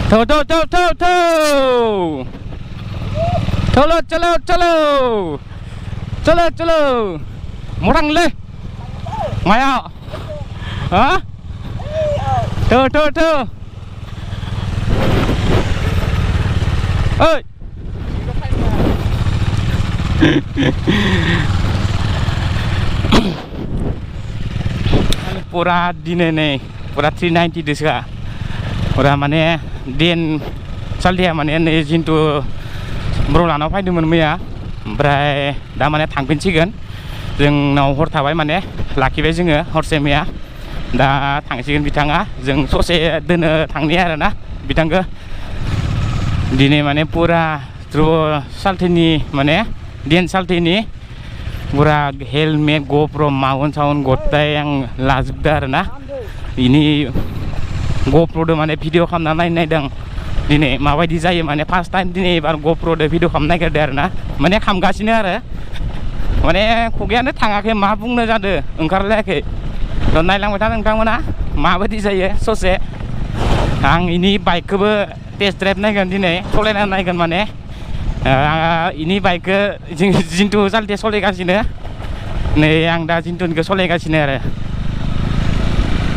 Thâu thâu thâu thâu thâu thâu lo chalo chalo chalo chalo một thằng lên mày à hả thâu thâu thâu ơi pura dine nih pura 390 desa pura mana den saldia mana nih jintu brolano faidoman मैया ओमफ्राय दा माने थांफिनसिगोन जोंनाव हर थाबाय माने लाखिबाय जोङो हरसे मैया दा थांसिगोन बिथाङा जों ससे दोनो थांनि आरोना बिथांखौ दिनै माने पुरा ध्रुव साल्थिनि माने देन साल्थिनि पुरा हेलमेट गप्र माउन्ट साउन्ड गथाय आं लाजोबदों आरोना इनि गप्र माने भिडिअ खालामना नायदों दिनै माबायदि जायो माने फार्स्ट टाइम दिनै एबार गप्र भिडिअ खालामनो नागिरदों आरोना माने खामगासिनो आरो माने खुगायानो थाङाखै मा बुंनो जादों ओंखारलायाखै थ' नायलांबाय था नोंथांमोना माबायदि जायो ससे आं इनि बाइकखौबो टेस्ट ड्राइभ नायगोन दिनै सलायना नायगोन माने इनि बाइकखौ जिन्टु साल्थे सलायगासिनो नै आं दा जिन्टुनिखौ सलायगासिनो आरो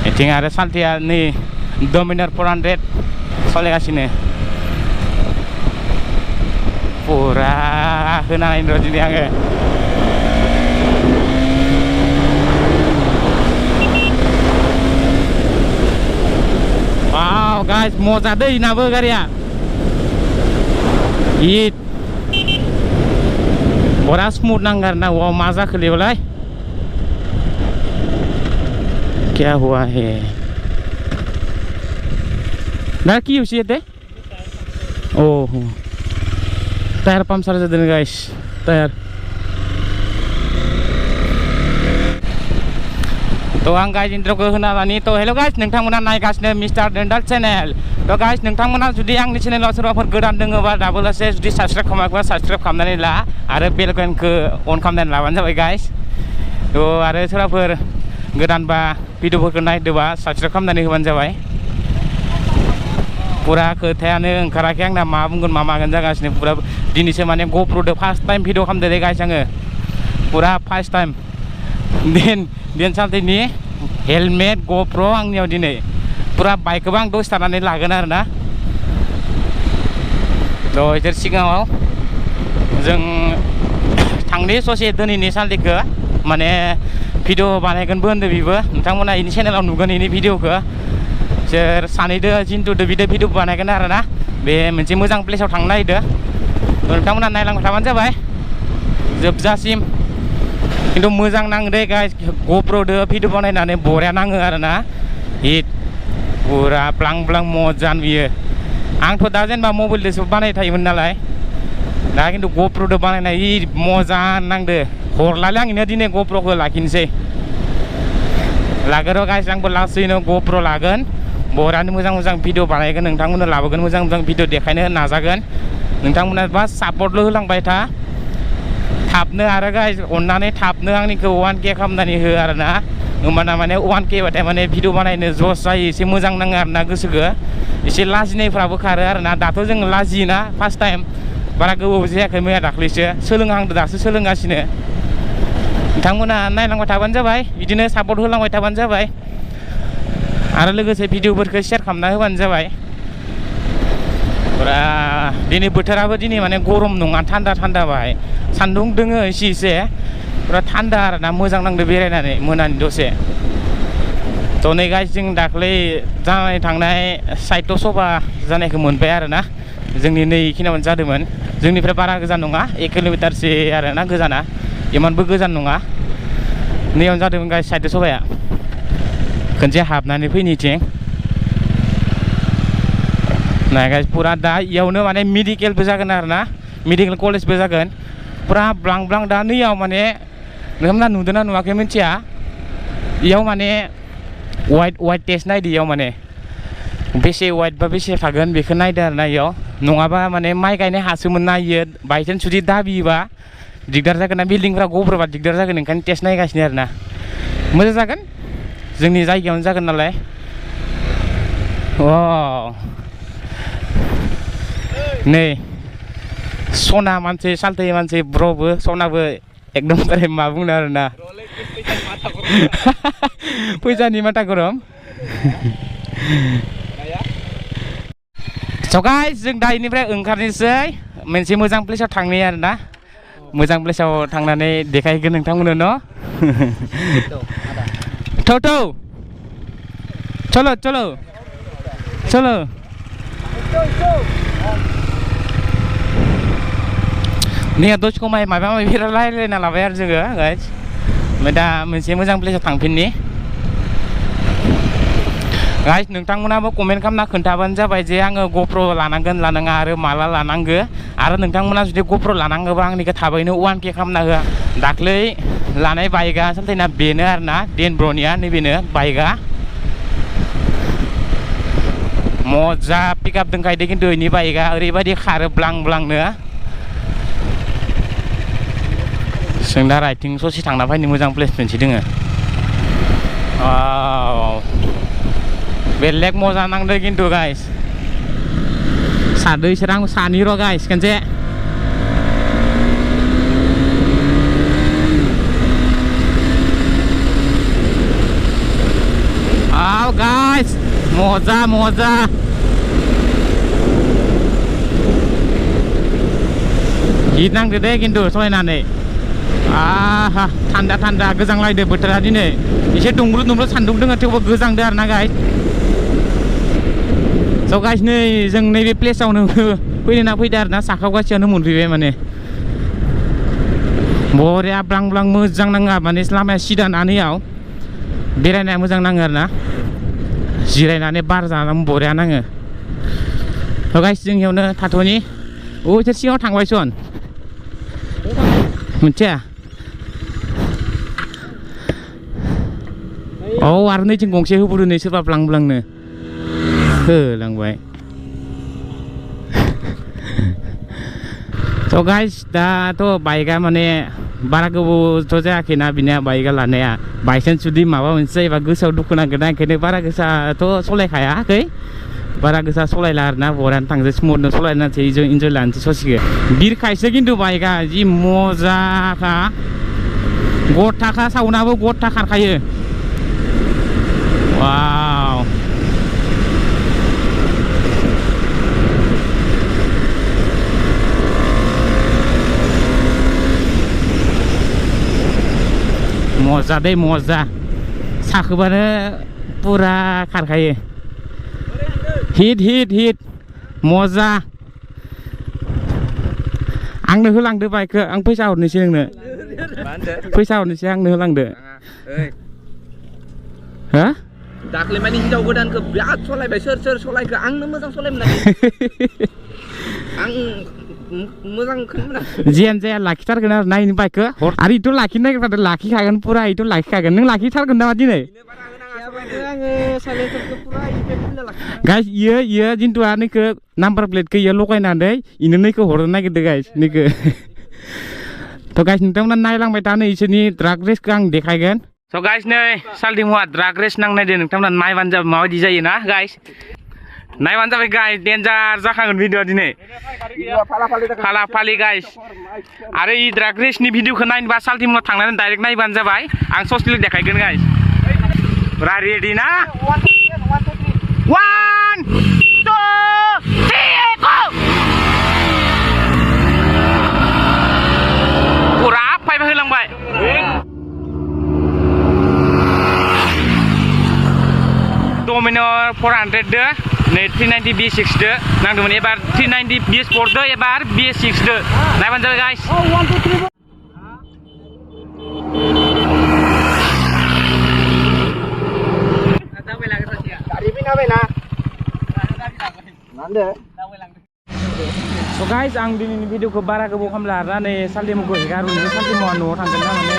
बिथिं आरो साल्थेया नै डमिनार 400 सलायगासिनो पुरा होनानै र' दिनै आङो wow guys moza deh inabe garia it bora smooth nanggar na wow maza khali bolai क्या हुआ है ना की उसी है ओह टायर पंचर जादों गाइस टायर तो आं गाइस इन्ट्रोखौ होनानै तो हेलो गाइस नोंथांमोना नायगासिनो मिस्टार डेन्डाल चेनेल तो गाइस नोंथांमोना जुदि आंनि चेनेलाव सोरबाफोर गोदान दङोबा दाबोलासे जुदि साबस्क्राइब खालामाखैबा साबस्क्राइब खालामनानै ला आरो बेल आइकनखौ अन खालामनानै लाबानो जाबाय गाइस तो आरो सोरबाफोर गोदानबा भिडिअफोरखौ नायदोंबा साबस्क्राइब खालामनानै होबानो जाबाय पुरा खोथायानो ओंखाराखै आंना मा बुंगोन मा मागोन जागासिनो पुरा दिनैसो माने गप्र' फार्स्ट टाइम भिडिअ खालामदों दे गाइस आङो पुरा फार्स्ट टाइम देन साल्थेनि हेलमेट गप्र' आंनियाव दिनै पुरा बाइकखौबो आं दसे थानानै लागोन आरोना थ' इसोर सिगाङाव जों थांनि ससे दिनैनि साल्थेखौ माने भिडिअ बानायगोनबो होनदों बेबो नोंथांमोना इनि चेनेलाव नुगोन इनि भिडिअखौ सोर सानैदो जिन्टुदो बिदो भिडिअ बानायगोन आरोना बे मोनसे मोजां प्लेसाव थांनो नागिरदों नोंथांमोना नायलांबाय थाबानो जाबाय जोबजासिम खिन्थु मोजां नाङो दे गाइस गप्र' भिडिअ बानायनानै बरिया नाङो आरोना हिट पुरा ब्लां ब्लां मजा नुयो आंथ' दा जेनेबा मबाइलजोंसो बानाय थायोमोन नालाय दा खिन्थु गप्र' बानायनाय मजा नांदो हरलालै आं इनो दिनै गप्र'खौ लाखिनोसै लागोन र' गाइस आंबो लासैनो गप्र' लागोन बरानो मोजां मोजां भिडिअ बानायगोन नोंथांमोननो लाबोगोन मोजां मोजां भिडिअ देखायनो नाजागोन नोंथांमोना बा सापर्टल' होलांबाय था थाबनो आरो गाइस अननानै थाबनो आंनिखौ 1K खालामनानै हो आरोना होमबाना माने 1K बाथाय माने भिडिअ बानायनो जस जायो एसे मोजां नाङो आरोना गोसोखौ एसे लाजिनायफ्राबो खारो आरोना दाथ' जों लाजियोना फार्स्ट टाइम बारा गोबाव जायाखै मैया दाख्लैसो सोलोंहांदो दासो सोलोंगासिनो नोंथांमोना नायलांबाय थाबानो जाबाय बिदिनो सापर्ट होलांबाय थाबानो जाबाय आरो लोगोसे भिडिअफोरखौ शेयार खालामना होबानो जाबाय पुरा दिनै बोथोराबो दिनै माने गरम नङा थान्दा थान्दा बाहाय सान्दुं दोङो एसे पुरा थान्दा आरोना मोजां नांदो बेरायनानै मोनानि दसे थ' नै गाइस जों दाख्लै जानानै थांनाय साहित्य सभा जानायखौ मोनबाय आरोना जोंनि नै खिनियावनो जादोंमोन जोंनिफ्राय बारा गोजान नङा 1 किल'मिटारसो आरोना गोजाना इमानबो गोजान नङा नैयावनो जादोंमोन गाइस साहित्य सभाया खनसे हाबनानै फैनिथिं नाय गाइस पुरा दा इयावनो माने मेडिकेलबो जागोन आरोना मेडिकेल कलेजबो जागोन पुरा ब्लां ब्लां दा नैयाव माने नोंथांमोना नुदोंना नुवाखै मिथिया इयाव माने वाइट टेस्ट नायदो इयाव माने बेसे वाइट बा बेसे थागोन बेखौ नायदो आरोना इयाव नङाबा माने माइ गायनाय हासोमोन ना इयो बायचान्स जुदि दाबियोबा दिगदार जागोन ना बिल्डिंफ्रा गब्रबा दिगदार जागोन ओंखायनो टेस्ट नायगासिनो आरोना मोजां जागोन जोंनि जायगायावनो जागोन नालाय नै सना मानसि सालथै मानसि ब्रबो सनाबो एकदमबारे मा बुंनो आरोना फैसानि माथा गरम स' गाइस जों दा इनिफ्राय ओंखारनोसै मोनसे मोजां प्लेसाव थांनि आरोना मोजां प्लेसाव थांनानै देखायगोन नोंथांमोननो न' थौ थौ चलो चलो चलो nih dose ko mai माबा माबि रायलायना लाबाय आरो जोङो गाइस ओमफ्राय दा मोनसे मोजां प्लेसाव थांफिननि गाइस नोंथांमोनाबो कमेन्ट खालामना खोन्थाबानो जाबाय जे आङो गप्र लानांगोन लानाङा आरो माला लानांगो आरो नोंथांमोना जुदि गप्र लानांगोबा आंनिखौ थाबैनो 1K खालामना हो दाख्लै लानाय बाइकआ सालथैना बेनो आरोना डेन ब्र'निया नैबेनो बाइकआ मजा पिकआप दंखायो खिन्थु इनि बाइकआ ओरैबायदि खारो ब्लां ब्लांनो जों दा राइथिं ससे थांना फैनो मोजां प्लेस मोनसे दोङो बेलेग मजा नांदो खिन्थु गाइस सादै सोरां सानि र' गाइस खनसे गाइस मजा मजा हिट नांदो दे खिन्थु सलायनानै थान्दा थान्दा गोजांलायदो बोथोरा दिनै एसे दुंब्रुद दुंब्रुद सान्दुं दोङो थेवबो गोजांदो आरोना गाइस स' गाइस नै जों नैबे प्लेसावनो फैना फैदो आरोना साखावगासियावनो मोनफैबाय माने बरिया ब्लां ब्लां मोजां नाङा माने लामाया सिदा नानैयाव बेरायनाया मोजां नाङो आरोना जिरायनानै बार जानानै बरिया नाङो स' गाइस जों इयावनो थाथ'नि इसोर सिगाङाव थांबाय सन मिथिया आरो नैथिं गंसे होबोदो नै सोरबा ब्लां ब्लांनो होलांबाय थ' गाइस दाथ' बाइकआ माने बारा गोबावथ' जायाखैना बिनिया बाइकआ लानाया बाइचान्स जुदि माबा मोनसे जायोबा गोसोआव दुखु नांगोन ओंखायनो बारा गोसाथ' सलायखायाखै बारा गोसा सलायला आरोना बरानो थांसै स्मुथनो सलायनानैसै जों इन्जय लानोसै ससेखौ बिरखायसो खिन्थु बाइकआ जि मजाखा गथाखा साउन्डआबो गथा खारखायो वाव मजा दे मजा साखोबानो पुरा खारखायो हिट हिट हिट मजा आंनो होलांदो बाइकखौ आं फैसा हरनोसै नोंनो फैसा हरनोसै आंनो होलांदो हो दाख्लै माने हिनजाव गोदानखौ बिराद सलायबाय सोर सलायखो आंनो मोजां सलायमोन आं मोजांखौनो मोना जियानो जाया लाखिथारगोन आरो नायनि बाइकखौ आरो इथ' लाखिनो नागिरबाथ' लाखिखागोन पुरा इथ' लाखिखागोन नों लाखिथारगोन नामा दिनै गाइस इयो जिन्थुआ नैखौ नाम्बार प्लेटखौ इयो लगायनानै इनो नैखौ हरनो नागिरदों गाइस नैखौ थ' गाइस नोंथांमोना नायलांबाय था नै इसोरनि ड्राग रेसखौ आं देखायगोन स' गाइस नै सालदिमुआ ड्राग रेस नांनायदो नोंथांमोना नायबानो जाबाय माबायदि जायोना गाइस नायबानो जाबाय गाइस डेन्जार जाखागोन भिडिअ दिनै फाला फालि गाइस आरो इ ड्राग रेसनि भिडिअखौ नायनोबा सालदिमुआ थांनानै डाइरेक्ट नायबानो जाबाय आं ससेल देखायगोन गाइस रेडी ना 1 2 3 go पुरा फाइभ होलांबाय डमिनर 400 दो नै 390 B6 दो नांदोंमोन एबार 390 B4 दो एबार B6 दो नायबानो जाबाय guys 1 2 3 So guys, ang dinini video ko bara ko bukam lara ne saldimu ko hegaru ni saldimu no thanggen na mane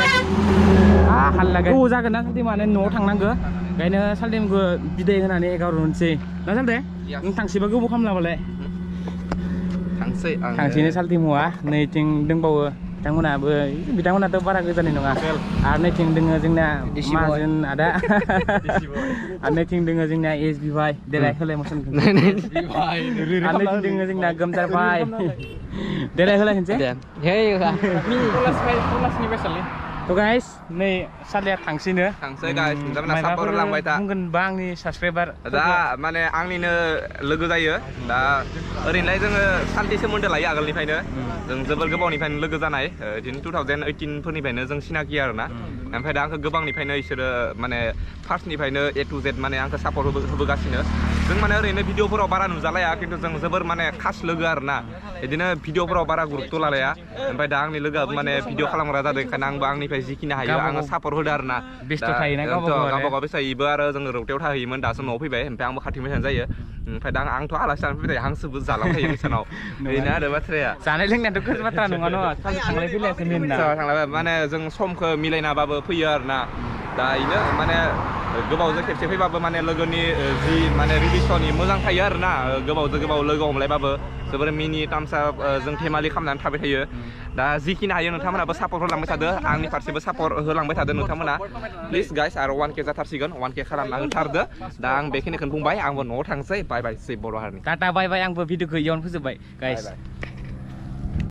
hallaga ko jagan na saldimu ane no thangnanggo gaino saldimu ko bidai honane hegaru nse na salde nang thangsiba ko bukam la bale thangsi ne saldimu a nei ting dongbawo बिथांमोनाथ' बारा गोजाननि नङा आरो नैथिं दोङो जोंना माहाजोन आदा आरो नैथिं दोङो जोंना एसबि भाइ देलाय होलाय मोसानखौ आरो नैथिं दोङो जोंना गोमजार भाइ देलाय होलाय खनसे थ' गाइस नै सालिया थांसैनो थांसै गाइस नोंथांमोना सापर्ट होलांबाय था बुंगोनबा आंनि साबसक्राइबार दा माने आंनिनो लोगो जायो दा ओरैनोलाय जोङो सान्थि सोमोन्दो लायो आगोलनिफ्रायनो जों जोबोर गोबावनिफ्रायनो लोगो जानाय बिदिनो 2018 फोरनिफ्रायनो जों सिनाखि आरोना ओमफ्राय दा आंखौ गोबांनिफ्रायनो इसोरो माने फार्स्टनिफ्रायनो A to Z माने आंखौ सापर्ट होबोगासिनो जों माने ओरैनो भिडिअफोराव बारा नुजालाया खिन्थु जों जोबोर माने खास लोगो आरोना बिदिनो भिडिअफोराव बारा गुरुत्व लालाया ओमफ्राय दा आंनि लोगोआबो माने भिडिअ खालामग्रा जादों ओंखायनो आंबो आंनिफ्राय जिखिनि हायो आङो सापर्ट होदो आरोना बेस्थ' थायोना गावबा बेसा इबो आरो जोङो रौतायाव थाहैयोमोन दासो न'आव फैबाय ओमफ्राय आंबो खाथिबाय थानाय जायो ओमफ्राय दा आंथ' आलासि जानानै फैबाय हांसोबो जालांबाय थायो बैसानाव बेनो आरो बाथ्राया जानाय लोंनायाथ' गोर बाथ्रा नङा न' थांलाय फैलायासो मेन ना थांलाय माने जों समखौ मिलायनाबाबो फैयो आरोना दा इनो माने गोबावजों खेबसे फैबाबो माने लोगोनि जि माने रिलेसननि मोजां थायो आरोना गोबावजों गोबाव लोगो हमलायबाबो जोबोर मिनि तामसा जों फेमालि खालामनानै थाबाय थायो दा जिखिनि हायो नोंथांमोनाबो सापर्ट होलांबाय थादो आंनि फारसेबो सापर्ट होलांबाय थादो नोंथांमोना प्लिज गाइस आरो 1K जाथारसिगोन 1K खालामना होथारदो दा आं बेखिनिखौनो बुंबाय आंबो न'आव थांसै बाय बाय सै बर' हारिनि टाटा बाय बाय आंबो भिडिअखौ इयावनो फोजोबबाय गाइस